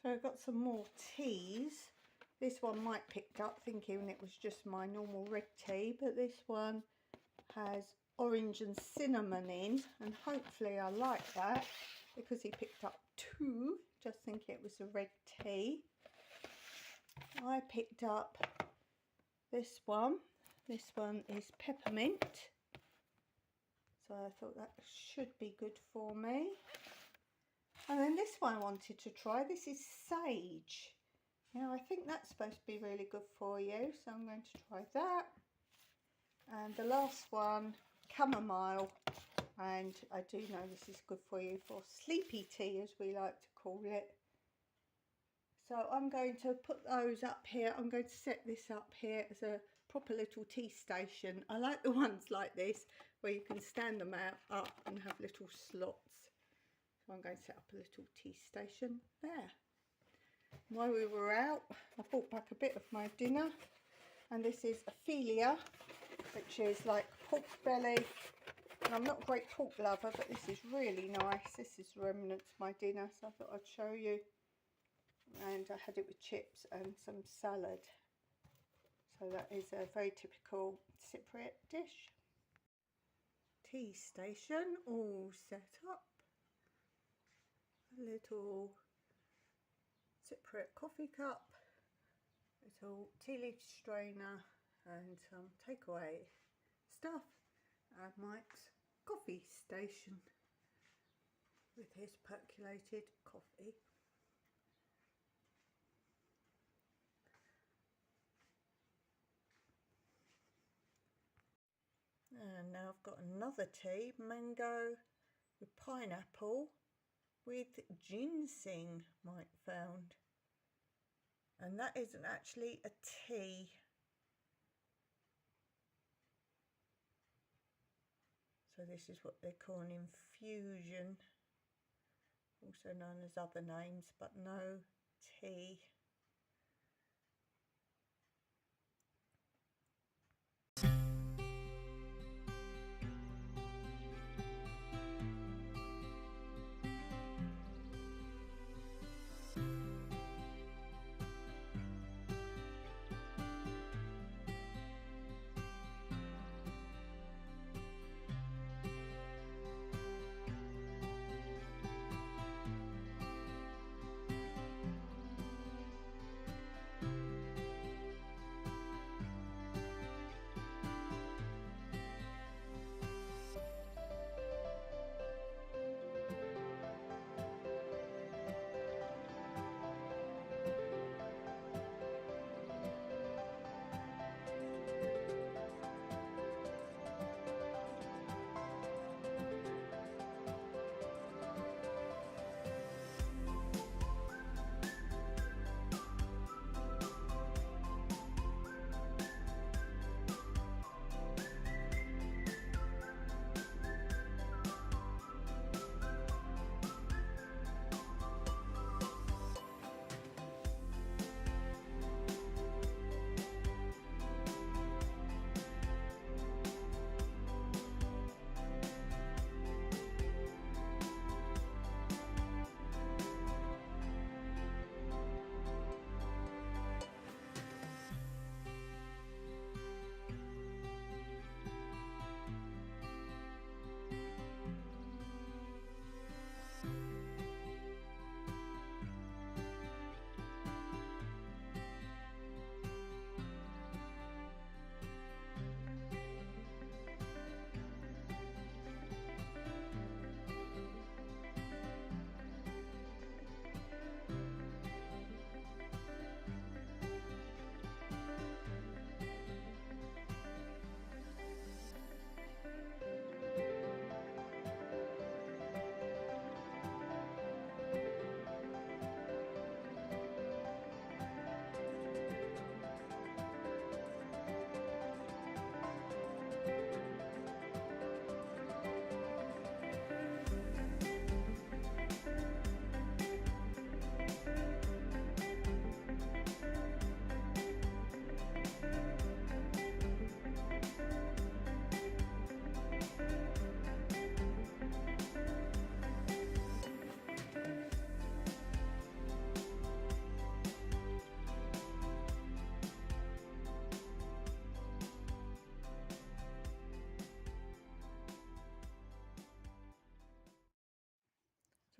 So I've got some more teas. This one Mike picked up thinking it was just my normal red tea, but this one has orange and cinnamon in, and hopefully I like that because he picked up 2 just thinking it was a red tea. I picked up this one. This one is peppermint, so I thought that should be good for me. And then this one I wanted to try. This is sage. Now I think that's supposed to be really good for you, so I'm going to try that. And the last one, chamomile, and I do know this is good for you for sleepy tea, as we like to call it. So I'm going to put those up here. I'm going to set this up here as a proper little tea station. I like the ones like this where you can stand them up and have little slots. So I'm going to set up a little tea station there. While we were out, I brought back a bit of my dinner, and this is Ophelia, which is like pork belly. And I'm not a great pork lover, but this is really nice. This is the remnants of my dinner, so I thought I'd show you. And I had it with chips and some salad. So that is a very typical Cypriot dish. Tea station all set up. A little Cypriot coffee cup, little tea leaf strainer, and some takeaway stuff. And Mike's coffee station with his percolated coffee. And now I've got another tea, mango with pineapple with ginseng, Mike found. And that isn't actually a tea. So this is what they call an infusion, also known as other names, but no tea.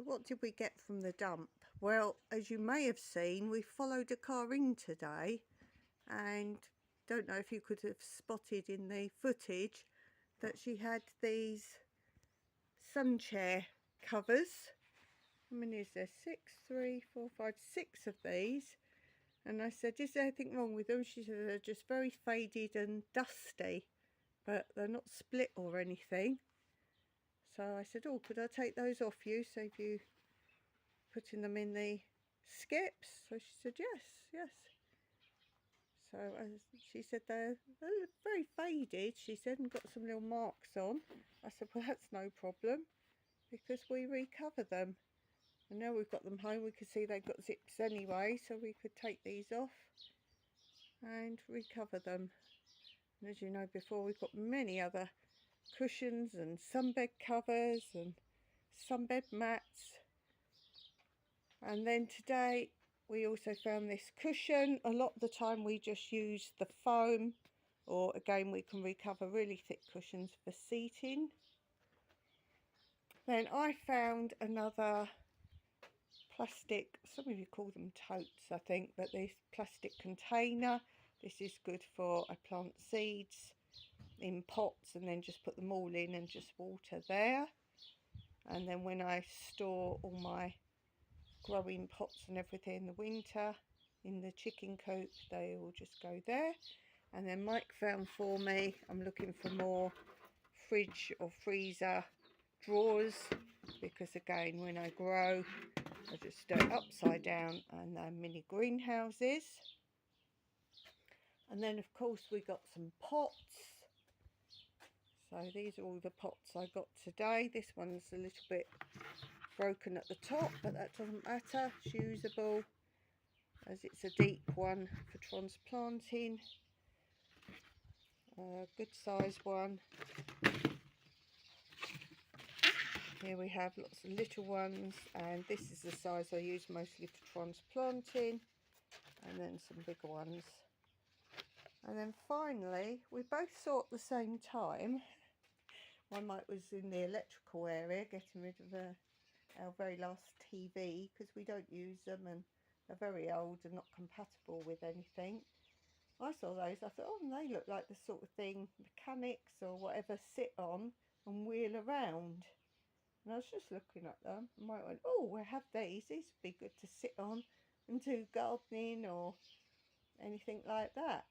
what did we get from the dump? Well, as you may have seen, we followed a car in today, and don't know if you could have spotted in the footage that she had these sun chair covers. How many is there? 6, 3, 4, 5, 6 of these. And I said, is there anything wrong with them? She said, they're just very faded and dusty, but they're not split or anything. So I said, oh, could I take those off you, save you putting them in the skips? So she said, yes, yes. So she said, they're very faded, she said, and got some little marks on. I said, well, that's no problem, because we recover them. And now we've got them home, we could see they've got zips anyway, so we could take these off and recover them. And as you know before, we've got many other cushions and sunbed covers and sunbed mats. And then today we also found this cushion. A lot of the time we just use the foam, or again we can recover really thick cushions for seating. Then I found another plastic, some of you call them totes I think, but this plastic container. This is good for, I plant seeds in pots and then just put them all in and just water there. And then when I store all my growing pots and everything in the winter in the chicken coop, they all just go there. And then Mike found for me, I'm looking for more fridge or freezer drawers, because again when I grow I just do it upside down, and they're mini greenhouses. And then of course we got some pots. So these are all the pots I got today. This one's a little bit broken at the top, but that doesn't matter. It's usable, as it's a deep one for transplanting. Good size one. Here we have lots of little ones, and this is the size I use mostly for transplanting, and then some bigger ones. And then finally, we both saw at the same time. My Mike was in the electrical area getting rid of our very last TV, because we don't use them and they're very old and not compatible with anything. I saw those, I thought, oh, they look like the sort of thing mechanics or whatever sit on and wheel around. And I was just looking at them, and Mike went, oh, we'll have these would be good to sit on and do gardening or anything like that.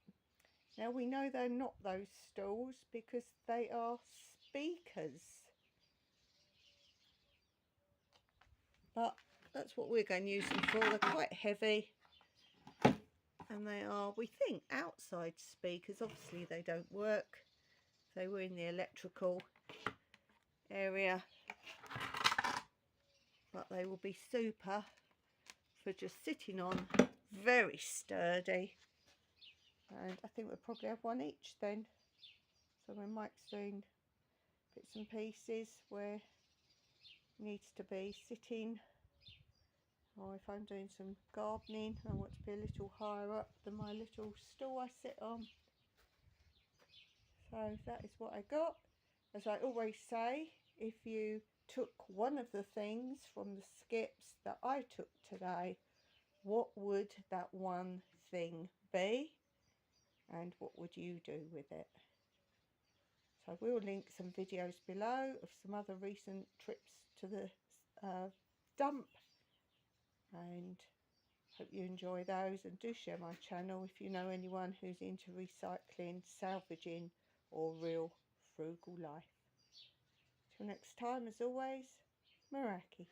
Now we know they're not those stools because they are speakers, but that's what we're going to use them for. They're quite heavy, and they are, we think, outside speakers. Obviously they don't work, they were in the electrical area, but they will be super for just sitting on. Very sturdy, and I think we'll probably have one each then. So when Mike's doing bits and pieces where he needs to be sitting, or if I'm doing some gardening, I want to be a little higher up than my little stool I sit on. So that is what I got. As I always say, if you took one of the things from the skips that I took today, what would that one thing be, and what would you do with it? So I will link some videos below of some other recent trips to the dump, and hope you enjoy those, and do share my channel if you know anyone who's into recycling, salvaging, or real frugal life. Till next time, as always, Meraki.